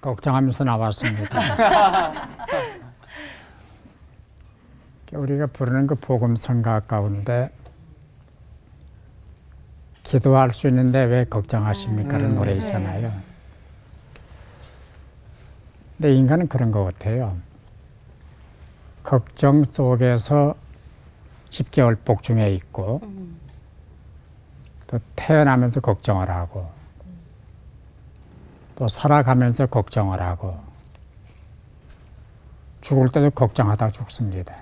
걱정하면서 나왔습니다. 우리가 부르는 그 복음성가 가운데 기도할 수 있는데 왜 걱정하십니까? 라는 노래 있잖아요. 근데 인간은 그런 것 같아요. 걱정 속에서 10개월 복중에 있고 또 태어나면서 걱정을 하고 또 살아가면서 걱정을 하고 죽을 때도 걱정하다가 죽습니다.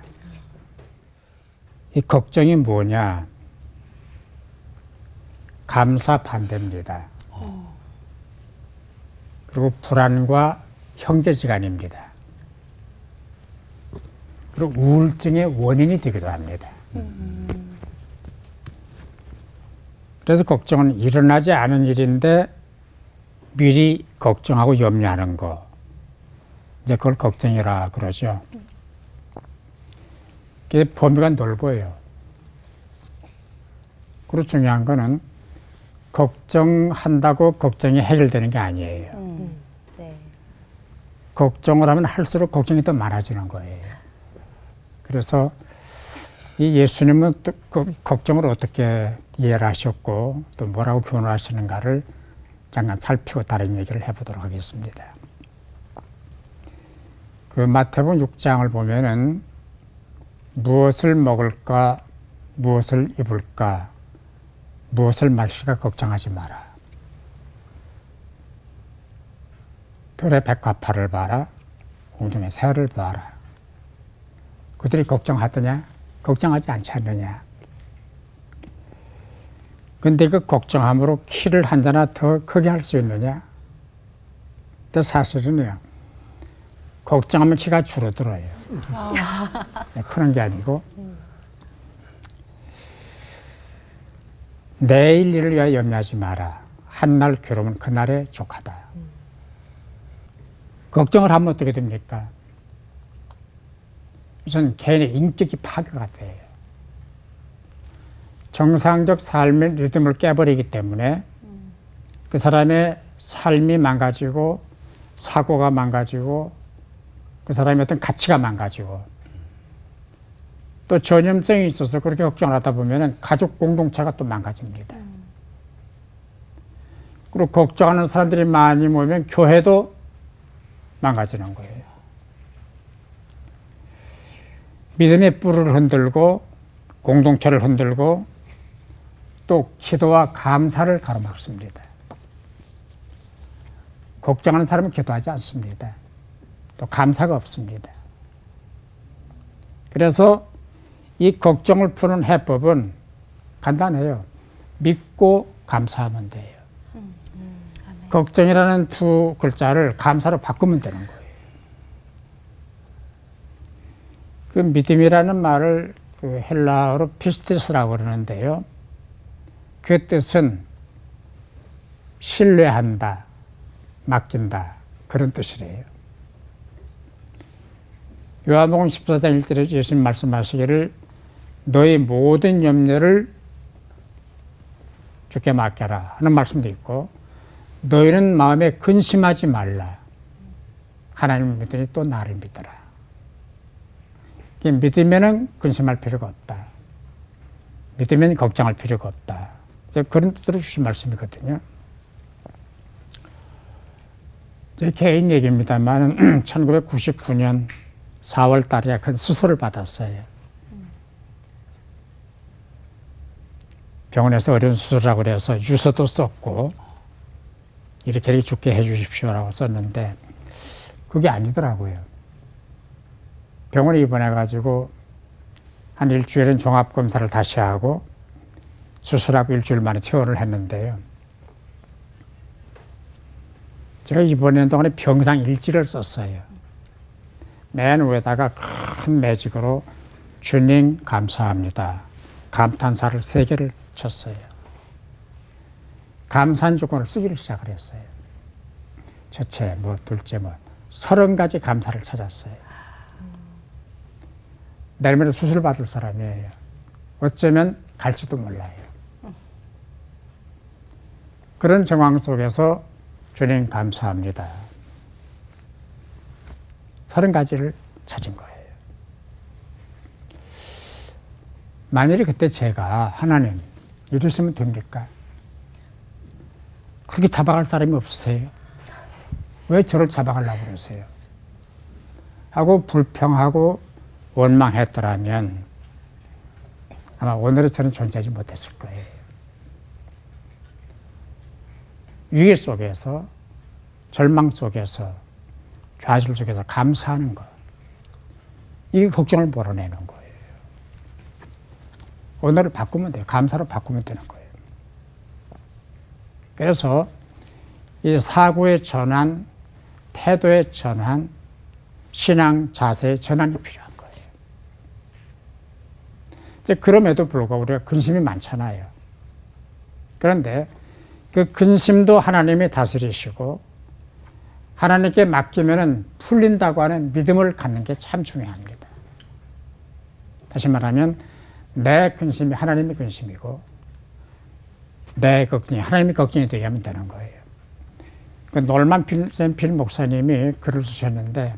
이 걱정이 뭐냐? 감사 반대입니다. 그리고 불안과 형제지간입니다. 그리고 우울증의 원인이 되기도 합니다. 그래서 걱정은 일어나지 않은 일인데 미리 걱정하고 염려하는 거, 이제 그걸 걱정이라 그러죠. 그게 범위가 넓어요. 그리고 중요한 거는 걱정한다고 걱정이 해결되는 게 아니에요. 네. 걱정을 하면 할수록 걱정이 더 많아지는 거예요. 그래서 이 예수님은 또 그 걱정을 어떻게 이해를 하셨고 또 뭐라고 교훈하시는가를 잠깐 살피고 다른 얘기를 해보도록 하겠습니다. 그 마태복음 6장을 보면은 무엇을 먹을까, 무엇을 입을까, 무엇을 마실까 걱정하지 마라. 별의 백합화를 봐라. 공중의 새를 봐라. 그들이 걱정하더냐? 걱정하지 않지 않느냐? 근데 그 걱정함으로 키를 한 자나 더 크게 할 수 있느냐? 근데 사실은요, 걱정하면 키가 줄어들어요. 크는 게 아니고. 내일 일을 위하여 염려하지 마라. 한날 괴로우면 그날에 족하다. 걱정을 하면 어떻게 됩니까? 우선 개인의 인격이 파괴가 돼요. 정상적 삶의 리듬을 깨버리기 때문에 그 사람의 삶이 망가지고 사고가 망가지고 그 사람의 어떤 가치가 망가지고 또 전염성이 있어서 그렇게 걱정을 하다 보면 가족 공동체가 또 망가집니다. 그리고 걱정하는 사람들이 많이 모이면 교회도 망가지는 거예요. 믿음의 뿔을 흔들고 공동체를 흔들고 또 기도와 감사를 가로막습니다. 걱정하는 사람은 기도하지 않습니다. 또 감사가 없습니다. 그래서 이 걱정을 푸는 해법은 간단해요. 믿고 감사하면 돼요. 걱정이라는 두 글자를 감사로 바꾸면 되는 거예요. 그 믿음이라는 말을 그 헬라어로 피스티스라고 그러는데요. 그 뜻은 신뢰한다, 맡긴다, 그런 뜻이래요. 요한복음 14장 1절에 예수님 말씀하시기를 너의 모든 염려를 주께 맡겨라 하는 말씀도 있고 너희는 마음에 근심하지 말라. 하나님을 믿으니 또 나를 믿어라. 믿으면 근심할 필요가 없다. 믿으면 걱정할 필요가 없다. 그런 뜻으로 주신 말씀이거든요. 제 개인 얘기입니다만 1999년 4월 달에 큰 수술을 받았어요. 병원에서 어려운 수술이라고 그래서 유서도 썼고 이렇게 죽게 해 주십시오라고 썼는데 그게 아니더라고요. 병원에 입원해가지고 한 일주일은 종합검사를 다시 하고 수술하고 일주일 만에 퇴원을 했는데요. 제가 입원하는 동안에 병상 일지를 썼어요. 맨 위에다가 큰 매직으로 주님 감사합니다. 감탄사를 3개를 쳤어요. 감사한 조건을 쓰기를 시작을 했어요. 첫째, 뭐, 둘째, 뭐, 30가지 감사를 찾았어요. 내일 모레 수술 받을 사람이에요. 어쩌면 갈지도 몰라요. 그런 정황 속에서 주님 감사합니다. 30가지를 찾은 거예요. 만일에 그때 제가 하나님 이랬으면 됩니까? 그렇게 잡아갈 사람이 없으세요? 왜 저를 잡아가려고 그러세요? 하고 불평하고 원망했더라면 아마 오늘의 저는 존재하지 못했을 거예요. 위기 속에서, 절망 속에서, 좌절 속에서 감사하는 것, 이게 걱정을 몰아내는 거예요. 오늘을 바꾸면 돼요. 감사로 바꾸면 되는 거예요. 그래서 이 사고의 전환, 태도의 전환, 신앙 자세의 전환이 필요한 거예요. 이제 그럼에도 불구하고 우리가 근심이 많잖아요. 그런데 그 근심도 하나님이 다스리시고 하나님께 맡기면은 풀린다고 하는 믿음을 갖는 게 참 중요합니다. 다시 말하면 내 근심이 하나님의 근심이고 내 걱정이 하나님의 걱정이 되게 하면 되는 거예요. 그 놀만 필 목사님이 글을 쓰셨는데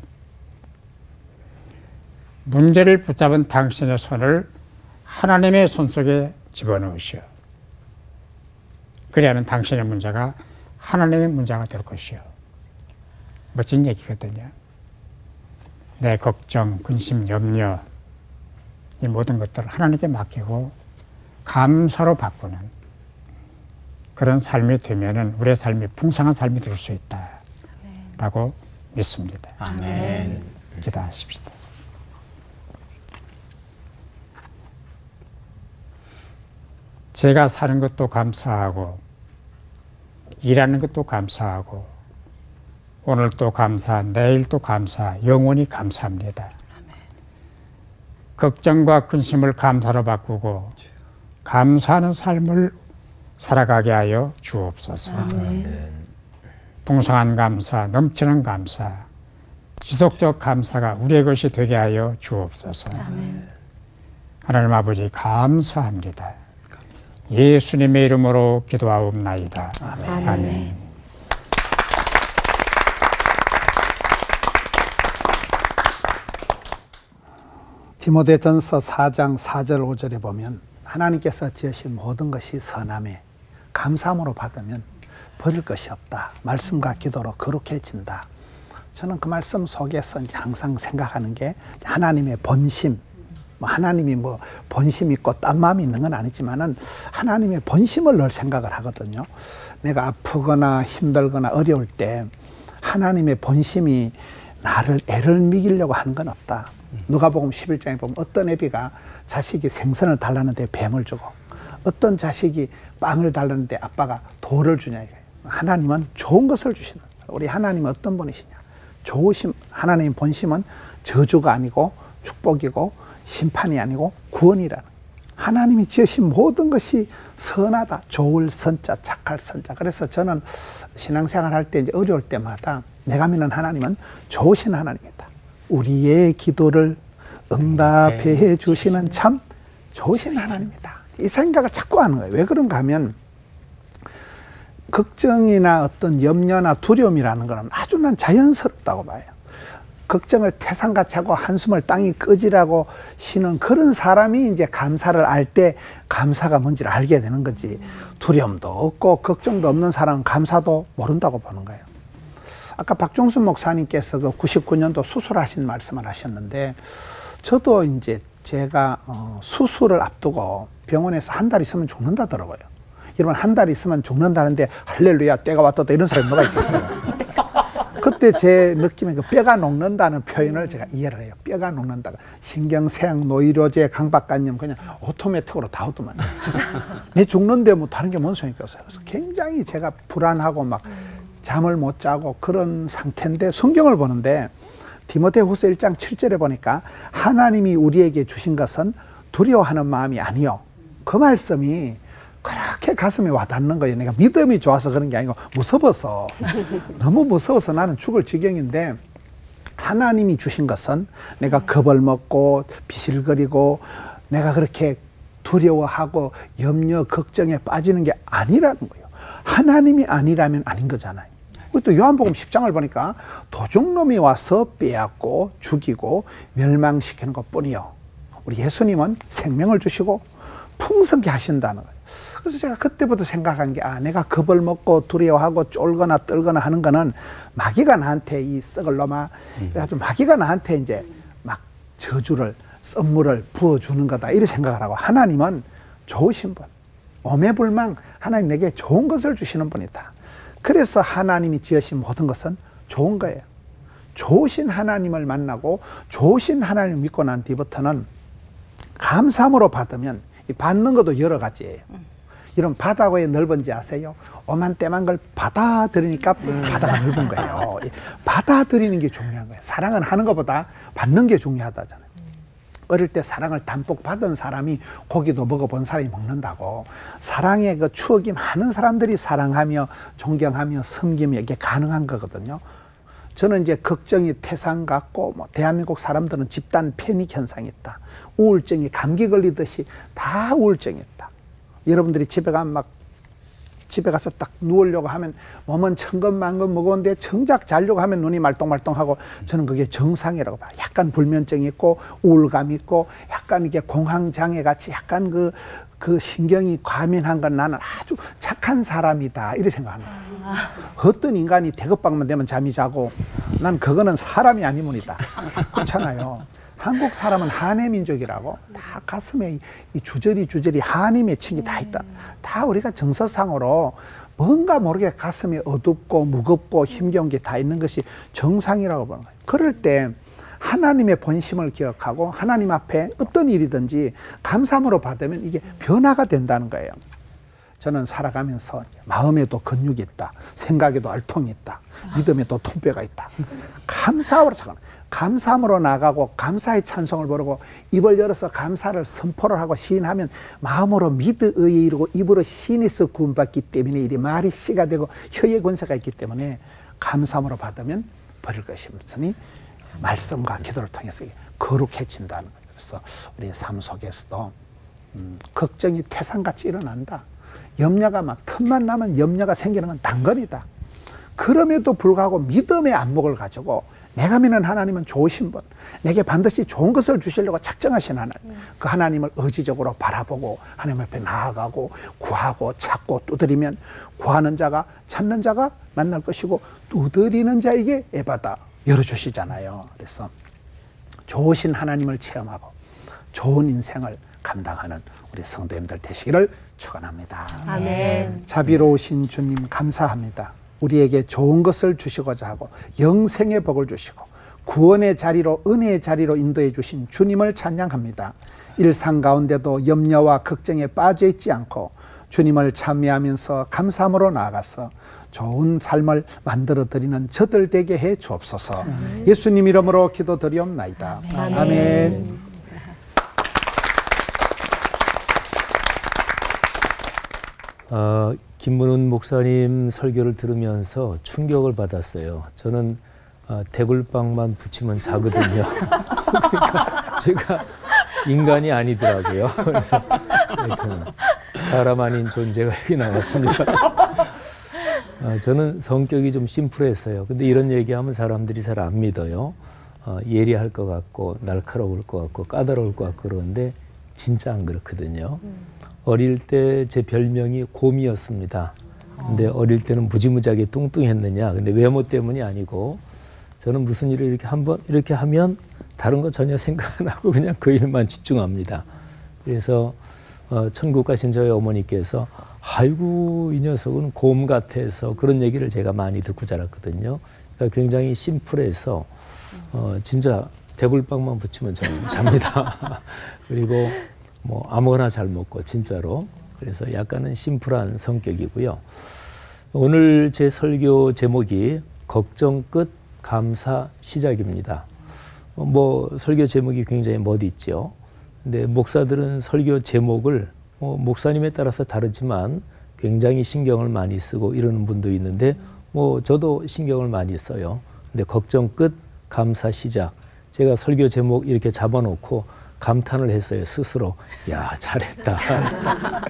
문제를 붙잡은 당신의 손을 하나님의 손 속에 집어넣으시오. 그래야만 당신의 문제가 하나님의 문제가 될 것이요. 멋진 얘기거든요. 내 걱정, 근심, 염려 이 모든 것들을 하나님께 맡기고 감사로 바꾸는 그런 삶이 되면은 우리의 삶이 풍성한 삶이 될 수 있다라고 믿습니다. 아멘. 기도하십시다. 제가 사는 것도 감사하고 일하는 것도 감사하고 오늘도 감사, 내일도 감사, 영원히 감사합니다. 걱정과 근심을 감사로 바꾸고 감사하는 삶을 살아가게 하여 주옵소서. 풍성한 감사, 넘치는 감사, 지속적 감사가 우리의 것이 되게 하여 주옵소서. 하나님 아버지 감사합니다. 예수님의 이름으로 기도하옵나이다. 아멘. 디모데전서 4장 4절 5절에 보면 하나님께서 지으신 모든 것이 선함에 감사함으로 받으면 버릴 것이 없다. 말씀과 기도로 거룩해진다. 저는 그 말씀 속에서 이제 항상 생각하는 게 하나님의 본심, 하나님이 뭐 본심 있고 딴 마음이 있는 건 아니지만은 하나님의 본심을 늘 생각을 하거든요. 내가 아프거나 힘들거나 어려울 때 하나님의 본심이 나를 애를 먹이려고 하는 건 없다. 누가복음 11장에 보면 어떤 애비가 자식이 생선을 달라는데 뱀을 주고 어떤 자식이 빵을 달라는데 아빠가 돌을 주냐 이거예요. 하나님은 좋은 것을 주시는 거예요. 우리 하나님은 어떤 분이시냐. 좋으심, 하나님의 본심은 저주가 아니고 축복이고 심판이 아니고 구원이라는 거예요. 하나님이 지으신 모든 것이 선하다. 좋을 선자, 착할 선자. 그래서 저는 신앙생활 할 때 이제 어려울 때마다 내가 믿는 하나님은 좋으신 하나님이다. 우리의 기도를 응답해 주시는 참 좋으신 하나님이다. 이 생각을 자꾸 하는 거예요. 왜 그런가 하면 걱정이나 어떤 염려나 두려움이라는 것은 아주 난 자연스럽다고 봐요. 걱정을 태산같이 하고 한숨을 땅이 끄지라고 쉬는 그런 사람이 이제 감사를 알 때 감사가 뭔지를 알게 되는 거지. 두려움도 없고 걱정도 없는 사람은 감사도 모른다고 보는 거예요. 아까 박종순 목사님께서 그 99년도 수술하신 말씀을 하셨는데 저도 이제 제가 수술을 앞두고 병원에서 한 달 있으면 죽는다더라고요. 여러분 한 달 있으면 죽는다는데 할렐루야 때가 왔다 이런 사람이 누가 있겠어요. 그때 제 느낌에 그 뼈가 녹는다는 표현을 제가 이해를 해요. 뼈가 녹는다. 신경쇠약, 노이로제, 강박관념 그냥 오토매틱으로 다 오더만. 내 죽는데 뭐 다른 게 뭔 소용이 있겠어요. 그래서 굉장히 제가 불안하고 막 잠을 못 자고 그런 상태인데 성경을 보는데 디모데후서 1장 7절에 보니까 하나님이 우리에게 주신 것은 두려워하는 마음이 아니요. 그 말씀이 그렇게 가슴에 와닿는 거예요. 내가 믿음이 좋아서 그런 게 아니고 무서워서 너무 무서워서 나는 죽을 지경인데 하나님이 주신 것은 내가 겁을 먹고 비실거리고 내가 그렇게 두려워하고 염려 걱정에 빠지는 게 아니라는 거예요. 하나님이 아니라면 아닌 거잖아요. 또 요한복음 10장을 보니까 도둑놈이 와서 빼앗고 죽이고 멸망시키는 것뿐이요. 우리 예수님은 생명을 주시고 풍성케 하신다는 거예요. 그래서 제가 그때부터 생각한 게 내가 겁을 먹고 두려워하고 쫄거나 떨거나 하는 거는 마귀가 나한테 이 썩을 놈아 그래가지고 마귀가 나한테 이제 막 저주를 썸물을 부어주는 거다 이렇게 생각을 하고 하나님은 좋으신 분 오매불망 하나님 내게 좋은 것을 주시는 분이다. 그래서 하나님이 지으신 모든 것은 좋은 거예요. 좋으신 하나님을 만나고 좋으신 하나님을 믿고 난 뒤부터는 감사함으로 받으면 받는 것도 여러 가지예요. 이런 바다가 왜 넓은지 아세요? 오만 때만 걸 받아들이니까 바다가 넓은 거예요. 받아들이는 게 중요한 거예요. 사랑은 하는 것보다 받는 게 중요하다잖아요. 어릴 때 사랑을 담뿍 받은 사람이 고기도 먹어본 사람이 먹는다고. 사랑의 그 추억이 많은 사람들이 사랑하며 존경하며 섬기며 이게 가능한 거거든요. 저는 이제 걱정이 태산 같고 뭐 대한민국 사람들은 집단 패닉 현상이 있다. 우울증이 감기 걸리듯이 다 우울증이 있다. 여러분들이 집에 가서 딱 누우려고 하면 몸은 천근만근 무거운데 정작 자려고 하면 눈이 말똥말똥하고 저는 그게 정상이라고 봐요. 약간 불면증이 있고 우울감 있고 약간 이게 공황장애 같이 약간 그 신경이 과민한 건 나는 아주 착한 사람이다 이렇게 생각합니다. 어떤 인간이 대급박만 되면 잠이 자고 난 그거는 사람이 아니문이다. 그렇잖아요. 한국 사람은 한해 민족이라고 다 가슴에 이 주저리 한이 맺힌 게 다 있다. 다 우리가 정서상으로 뭔가 모르게 가슴이 어둡고 무겁고 힘겨운 게 다 있는 것이 정상이라고 보는 거예요. 그럴 때 하나님의 본심을 기억하고 하나님 앞에 어떤 일이든지 감사함으로 받으면 이게 변화가 된다는 거예요. 저는 살아가면서 마음에도 근육이 있다. 생각에도 알통이 있다. 믿음에도 통뼈가 있다. 감사함으로 나가고 감사의 찬송을 부르고 입을 열어서 감사를 선포를 하고 시인하면 마음으로 믿어 의에 이르고 입으로 신에서 구원받기 때문에 이 말이 씨가 되고 혀의 권세가 있기 때문에 감사함으로 받으면 버릴 것이 없으니 말씀과 기도를 통해서 거룩해진다는 거예요. 그래서 우리 삶 속에서도 걱정이 태산같이 일어난다. 염려가 막 틈만 나면 염려가 생기는 건 당근이다. 그럼에도 불구하고 믿음의 안목을 가지고 내가 믿는 하나님은 좋으신 분, 내게 반드시 좋은 것을 주시려고 작정하신 하나님, 그 하나님을 의지적으로 바라보고 하나님 앞에 나아가고 구하고 찾고 두드리면 구하는 자가 찾는 자가 만날 것이고 두드리는 자에게 애받아 열어주시잖아요. 그래서 좋으신 하나님을 체험하고 좋은 인생을 감당하는 우리 성도님들 되시기를 축원합니다. 아멘. 자비로우신 주님 감사합니다. 우리에게 좋은 것을 주시고자 하고 영생의 복을 주시고 구원의 자리로 은혜의 자리로 인도해 주신 주님을 찬양합니다. 일상 가운데도 염려와 걱정에 빠져 있지 않고 주님을 찬미하면서 감사함으로 나아가서 좋은 삶을 만들어 드리는 저들 되게 해 주옵소서. 예수님 이름으로 기도드리옵나이다. 아멘. 아멘. 김문훈 목사님 설교를 들으면서 충격을 받았어요. 저는 대굴빵만 붙이면 자거든요. 그러니까 제가 인간이 아니더라고요. 그래서 사람 아닌 존재가 여기 나왔습니다. 저는 성격이 좀 심플했어요. 근데 이런 얘기하면 사람들이 잘 안 믿어요. 예리할 것 같고 날카로울 것 같고 까다로울 것 같고 그러는데 진짜 안 그렇거든요. 어릴 때 제 별명이 곰이었습니다. 근데 어릴 때는 무지무지하게 뚱뚱했느냐. 근데 외모 때문이 아니고 저는 무슨 일을 이렇게 하면 다른 거 전혀 생각 안 하고 그냥 그 일만 집중합니다. 그래서 천국 가신 저희 어머니께서 아이고 이 녀석은 곰 같아서 그런 얘기를 제가 많이 듣고 자랐거든요. 그러니까 굉장히 심플해서 진짜 대굴빵만 붙이면 저는 잡니다. 그리고 뭐 아무거나 잘 먹고 진짜로. 그래서 약간은 심플한 성격이고요. 오늘 제 설교 제목이 걱정 끝 감사 시작입니다. 뭐 설교 제목이 굉장히 멋있죠. 근데 목사들은 설교 제목을 목사님에 따라서 다르지만 굉장히 신경을 많이 쓰고 이러는 분도 있는데 뭐 저도 신경을 많이 써요. 근데 걱정 끝 감사 시작. 제가 설교 제목 이렇게 잡아놓고 감탄을 했어요. 스스로. 야, 잘했다.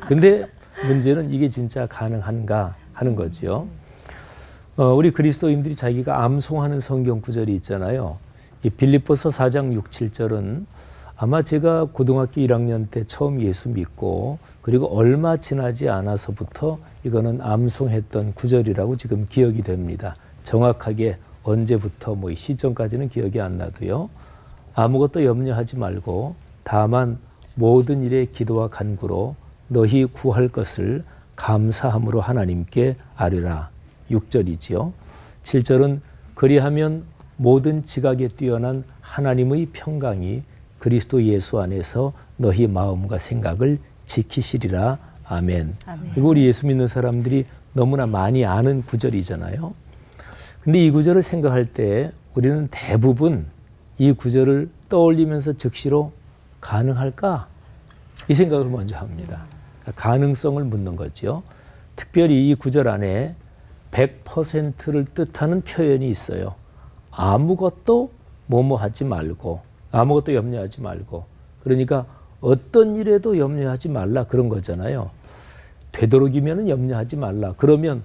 근데 문제는 이게 진짜 가능한가 하는 거죠. 우리 그리스도인들이 자기가 암송하는 성경 구절이 있잖아요. 이 빌립보서 4장 6, 7절은 아마 제가 고등학교 1학년 때 처음 예수 믿고 그리고 얼마 지나지 않아서부터 이거는 암송했던 구절이라고 지금 기억이 됩니다. 정확하게 언제부터 뭐 시점까지는 기억이 안 나도요. 아무것도 염려하지 말고 다만 모든 일에 기도와 간구로 너희 구할 것을 감사함으로 하나님께 아뢰라. 6절이지요. 7절은 그리하면 모든 지각에 뛰어난 하나님의 평강이 그리스도 예수 안에서 너희 마음과 생각을 지키시리라. 아멘. 이거 우리 예수 믿는 사람들이 너무나 많이 아는 구절이잖아요. 근데 이 구절을 생각할 때 우리는 대부분 이 구절을 떠올리면서 즉시로 가능할까? 이 생각을 먼저 합니다. 가능성을 묻는 거죠. 특별히 이 구절 안에 100%를 뜻하는 표현이 있어요. 아무것도 뭐뭐하지 말고, 아무것도 염려하지 말고. 그러니까 어떤 일에도 염려하지 말라 그런 거잖아요. 되도록이면 염려하지 말라. 그러면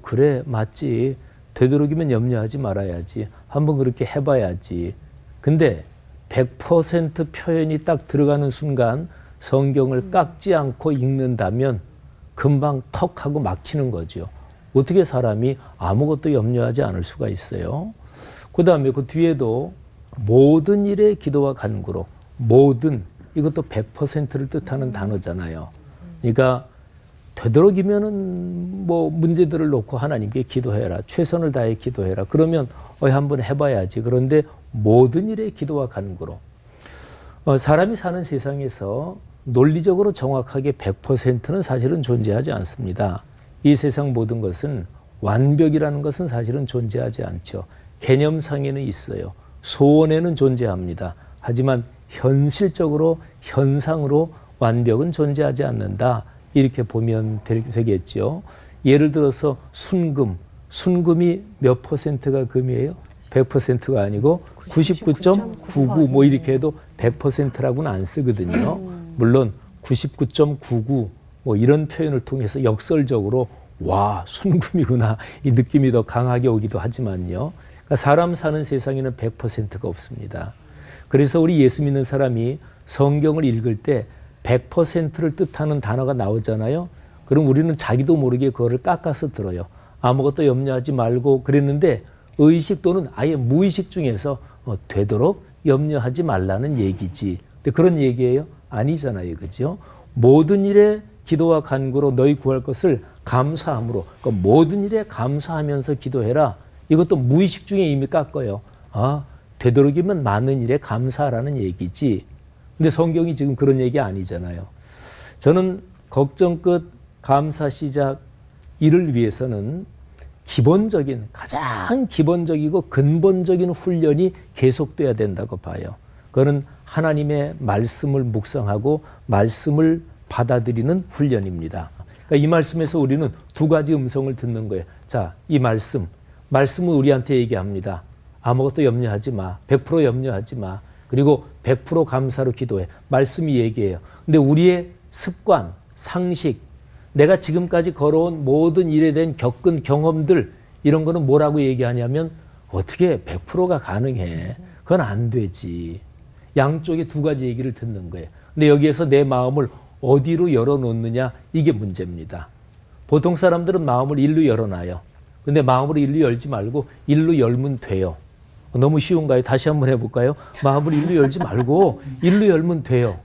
그래 맞지. 되도록이면 염려하지 말아야지. 한번 그렇게 해봐야지. 근데 100% 표현이 딱 들어가는 순간 성경을 깎지 않고 읽는다면 금방 턱 하고 막히는 거죠. 어떻게 사람이 아무것도 염려하지 않을 수가 있어요. 그 다음에 그 뒤에도 모든 일에 기도와 간구로, 모든, 이것도 100%를 뜻하는 단어잖아요. 그러니까 되도록이면은 뭐 문제들을 놓고 하나님께 기도해라. 최선을 다해 기도해라. 그러면 한번 해봐야지. 그런데 모든 일에 기도와 간구로. 사람이 사는 세상에서 논리적으로 정확하게 100%는 사실은 존재하지 않습니다. 이 세상 모든 것은 완벽이라는 것은 사실은 존재하지 않죠. 개념상에는 있어요. 소원에는 존재합니다. 하지만 현실적으로, 현상으로 완벽은 존재하지 않는다. 이렇게 보면 되겠죠. 예를 들어서 순금이 몇 퍼센트가 금이에요? 100%가 아니고 99.99 뭐 이렇게 해도 100%라고는 안 쓰거든요. 물론 99.99 뭐 이런 표현을 통해서 역설적으로 와 순금이구나 이 느낌이 더 강하게 오기도 하지만요. 그러니까 사람 사는 세상에는 100%가 없습니다. 그래서 우리 예수 믿는 사람이 성경을 읽을 때 100%를 뜻하는 단어가 나오잖아요. 그럼 우리는 자기도 모르게 그거를 깎아서 들어요. 아무것도 염려하지 말고 그랬는데 의식 또는 아예 무의식 중에서 되도록 염려하지 말라는 얘기지. 근데 그런 얘기예요? 아니잖아요. 그죠? 모든 일에 기도와 간구로 너희 구할 것을 감사함으로. 그러니까 모든 일에 감사하면서 기도해라. 이것도 무의식 중에 이미 깎아요. 되도록이면 많은 일에 감사하라는 얘기지. 근데 성경이 지금 그런 얘기 아니잖아요. 저는 걱정 끝 감사 시작 이를 위해서는 가장 기본적이고 근본적인 훈련이 계속돼야 된다고 봐요. 그거는 하나님의 말씀을 묵상하고 말씀을 받아들이는 훈련입니다. 그러니까 이 말씀에서 우리는 두 가지 음성을 듣는 거예요. 자, 이 말씀은 우리한테 얘기합니다. 아무것도 염려하지 마. 100% 염려하지 마. 그리고 100% 감사로 기도해. 말씀이 얘기해요. 근데 우리의 습관, 상식, 내가 지금까지 걸어온 모든 일에 대한 겪은 경험들 이런 거는 뭐라고 얘기하냐면 어떻게 100%가 가능해. 그건 안 되지. 양쪽에 두 가지 얘기를 듣는 거예요. 근데 여기에서 내 마음을 어디로 열어놓느냐 이게 문제입니다. 보통 사람들은 마음을 일로 열어놔요. 근데 마음을 일로 열지 말고 일로 열면 돼요. 너무 쉬운가요? 다시 한번 해볼까요? 마음을 일로 열지 말고 일로 열면 돼요.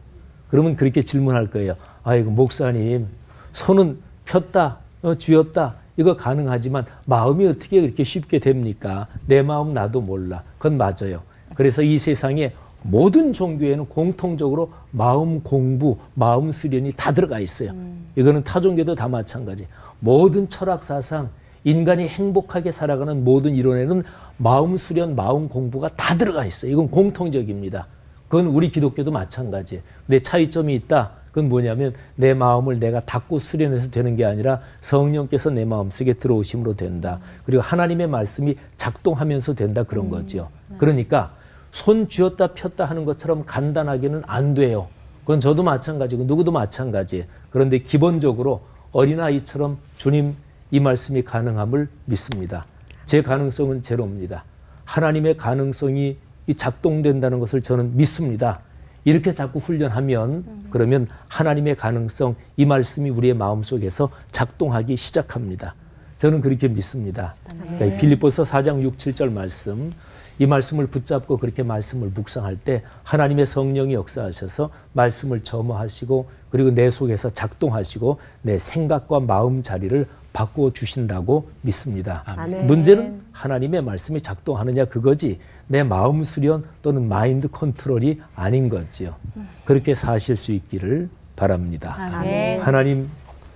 그러면 그렇게 질문할 거예요. 아이고 목사님 손은 폈다 쥐었다 이거 가능하지만 마음이 어떻게 그렇게 쉽게 됩니까? 내 마음 나도 몰라. 그건 맞아요. 그래서 이 세상에 모든 종교에는 공통적으로 마음 공부, 마음 수련이 다 들어가 있어요. 이거는 타 종교도 다 마찬가지. 모든 철학 사상, 인간이 행복하게 살아가는 모든 이론에는 마음 수련, 마음 공부가 다 들어가 있어요. 이건 공통적입니다. 그건 우리 기독교도 마찬가지예요. 근데 차이점이 있다. 그건 뭐냐면 내 마음을 내가 닫고 수련해서 되는 게 아니라 성령께서 내 마음속에 들어오심으로 된다. 그리고 하나님의 말씀이 작동하면서 된다 그런 거죠. 그러니까 손 쥐었다 폈다 하는 것처럼 간단하게는 안 돼요. 그건 저도 마찬가지고 누구도 마찬가지예요. 그런데 기본적으로 어린아이처럼 주님 이 말씀이 가능함을 믿습니다. 제 가능성은 제로입니다. 하나님의 가능성이 작동된다는 것을 저는 믿습니다. 이렇게 자꾸 훈련하면 그러면 하나님의 가능성, 이 말씀이 우리의 마음속에서 작동하기 시작합니다. 저는 그렇게 믿습니다. 그러니까 빌립보서 4장 6, 7절 말씀, 이 말씀을 붙잡고 그렇게 말씀을 묵상할 때 하나님의 성령이 역사하셔서 말씀을 점화하시고 그리고 내 속에서 작동하시고 내 생각과 마음 자리를 바꾸어 주신다고 믿습니다. 아멘. 문제는 하나님의 말씀이 작동하느냐 그거지 내 마음 수련 또는 마인드 컨트롤이 아닌 거지요. 그렇게 사실 수 있기를 바랍니다. 아멘. 하나님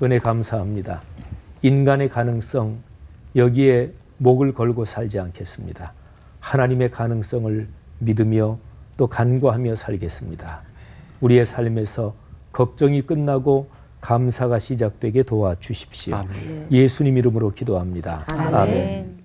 은혜 감사합니다. 인간의 가능성 여기에 목을 걸고 살지 않겠습니다. 하나님의 가능성을 믿으며 또 간구하며 살겠습니다. 우리의 삶에서 걱정이 끝나고 감사가 시작되게 도와주십시오. 예수님 이름으로 기도합니다. 아멘.